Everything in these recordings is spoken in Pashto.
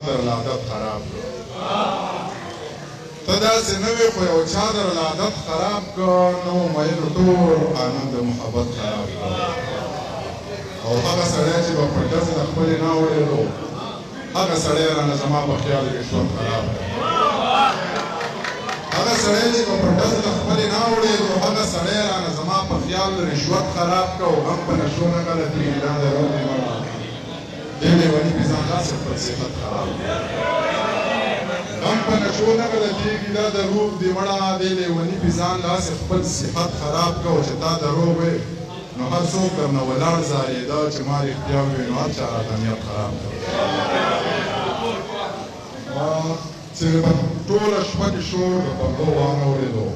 درله عادت خراب کړو ته داسې نه وې خو یو چا درله عادت خراب کړو نو میینو ټول قانون د محبت خراب کړو او هغه سړی چې به په ډزې د خپلې نه اورېدو هغه سړی رانه زما په خیال کې ژوند خراب کړو هغه سړی چې په ډزې د خپلې نه اورېدو هغه سړی رانه زما په خیال رشوت خراب کړو غم په نشو نه غلطېږي دا د روح نیمه دې لیوني پېزان داسې خپل صفت خراب غم په نشو نه غلطېږي دا د روح دې مړه دې لیوني پېزان داسې خپل صفت خراب کړو چې تا دروغ وې نو هر څوک درنه ولاړ زارېده چې ما رښتیا ووي نو هر چا راته نیت خراب کړو چې مې په ټوله شپه کې شور د بنګلو وانه اورېدو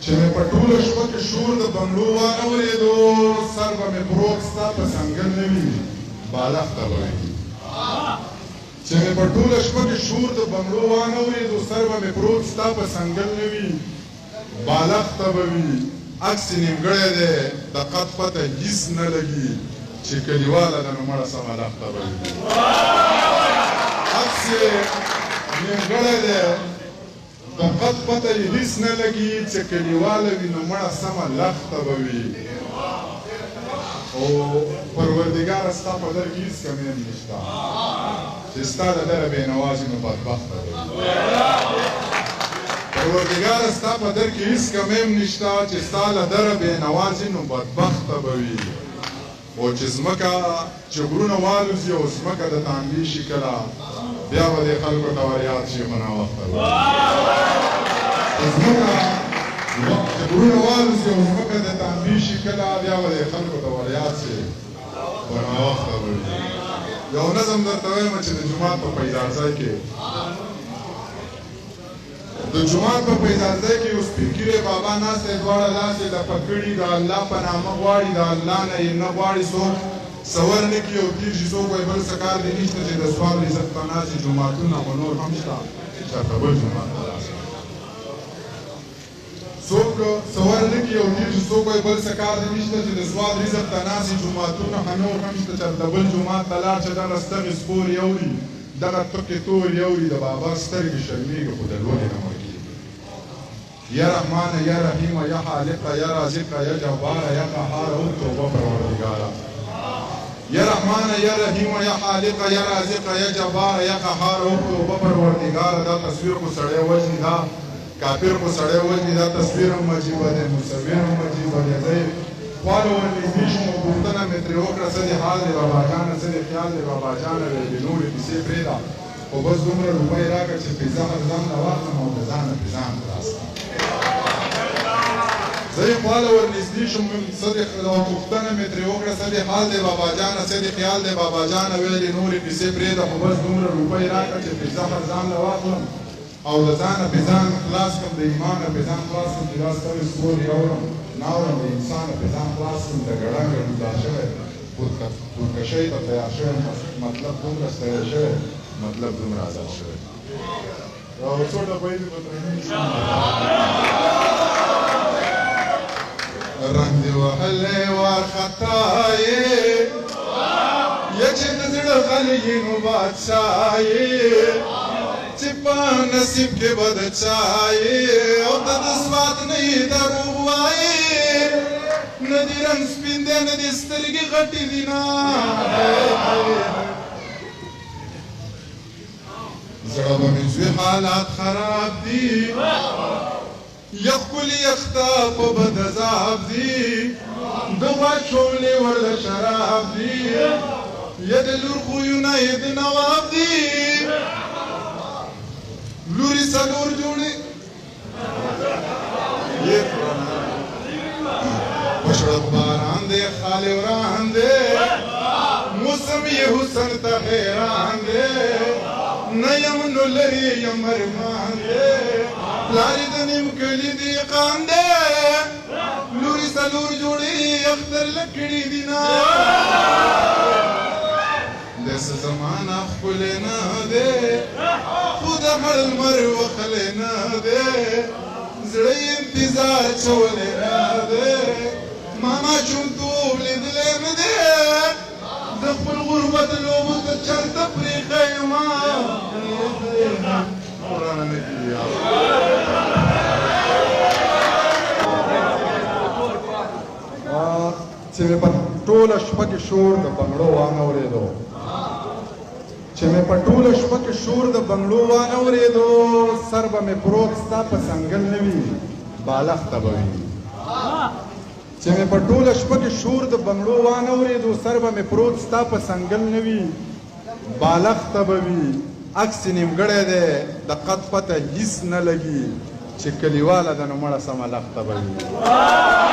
چې مې په ټوله شپه کې شور د بنګلو وانه اورېدو سر به مې پروت ستا په څنګل نه وي بالښته به وي چې مې په ټوله شپه کې شور د بنګلو وانه اورېدو سر به مې پروت ستا په څنګل نه وي بالښته به وي عکس نیمګړی دی د قد پته هېڅ نه لګي چې کلیواله ده نو مړه سمه لښته به وي عکس یې نیمګړی دی د قد پته یې هېڅ نه لګي چې کلیواله وي نو مړه سمه لښته به وي او پروردګاره ستا په در کې هېڅ کمی هم نشته چې ستا د دره بېنوازي نو بدبخته به وي پروردګاره ستا په در کې هېڅ کمی هم نشته چې ستا له دره بېنوازي نو بدبخته به وي او چې ځمکه چې غرونه والوځي او ځمکه د تانبي شي کله بیا به دې خلکو ته وریاد شي خو ناوخته به ځمکه چې غرونه والوځي او ځمکه د تانبي شي کله بیا به دې خلکو ته وریاد شي خو ناوخته به وي یو نظم درته وایم چې د جومات په پیدارځای کې د جومات په پیدارځای کې یو سپین ږیری بابا ناست دی دواړه لاس یې لپه کړي د الله په نامه غواړي د الله نه یې نه غواړي څوک سور نه کړي او تېر شي څوک وایي بل څه کار دې نشته چې د سوال عزت ته ناست وي جوماتونه خو نور هم شته چېرته بل جومات ته راسي څوک سور نه کړي او تېر شي څوک وایي بل څه کار دې نشته چې د سوال رزق ته ناست وي جوماتونه خو نور هم شته چېرته بل جومات ته لاړ چې دغه ستغې سپورې اوري دغه ټوکې تورې اوري د بابا سترګې شرمېږي خو د لوړې نه مړ کېږي یا رحمانه یا رحیمه یا خالقه یا رازقه یا جباره یا قهاره او توبه پروردګاره یا رحمانه یا رحیمه یا خالقه یا رازقه یا جباره یا قهاره او توبه پروردګاره دا تصویر خو سړی وژني دا کافر خو سړی وژني دا تصویر هم عجیبه دی مصور هم عجیبه دی زه یې خواله ورنږدې شوم او پوښتنه مې ترې وکړه څه دې حال دی باباجانه څه دې خیال دی باباجانه ویلې نورې کیسې پرېږده خو بس دومره روپۍ راکړه چې پیزا هر ځان له واخلم او د ځانه پیزان خلاصه زه یې خواله ورنږدې شوم څه دې پوښتنه مې ترې وکړه څه دې حال دی باباجانه څه دې خیال دی باباجانه ویلې نورې کیسې پرېږده خو بس دومره روپۍ راکړه چې پیزا هر ځان له واخلم او د ځانه پیزان خلاص کړم د ایمانه پیزان خلاص کړم چې دا ستړې سپورې اورم ناورم د انسانه پیزان خلاص کړم د ګړنګ ډوډا شوی خودکشۍ ته تیار شوی مطلب دومره ستړی شوی مطلب دومره آزاد شوی او څو ډبې دې رنګ دې وهلی وارخطا یې یا چې د زړه غلیینو بادشاه یې چې په نصیب کې به د چا یې او ته د سوات نه یې دروغ وایې نه دې رنګ سپین دی نه دې سترګې غټې دي نه زړه به مې زوی حالات خراب دي یا ښکلي یخته په بد عذاب دي د واچولې ورله شراب دي یا د لور خویونه یې د نواب دي لوري څلور جوړې پشړک باران دی خالی وران دی موسم یې حسن ته حیران دی نه یم نو لرې یم ارمان دی پلار یې د نیم کلي دهقان دی لوري څلور جوړې اختر لکړي دي نه داسې زمانه ښکلی نه دی خو د مړ لمر وښلی نه دی زړه یې انتظار چولی نه دی ما ماشومتوب لیدلی نه دی د خپل غربت لوبو ته چرته پرېښی یم چې مې په ټوله شپه کې شور د بنګړو وانورېدو چې مې په ټوله شپه کې شور د بنګړو وانورېدو سر به مې پروت ستا په څنګل نه وي بالښته به وي چې مې په ټوله شپه کې شور د بنګړو وانورېدو سر به مې پروت ستا په څنګل نه وي بالښته به وي عکس نیمګړی دی د قد پته هیڅ نه لګي چې کلیواله ده نو مړه سمه لښته به وي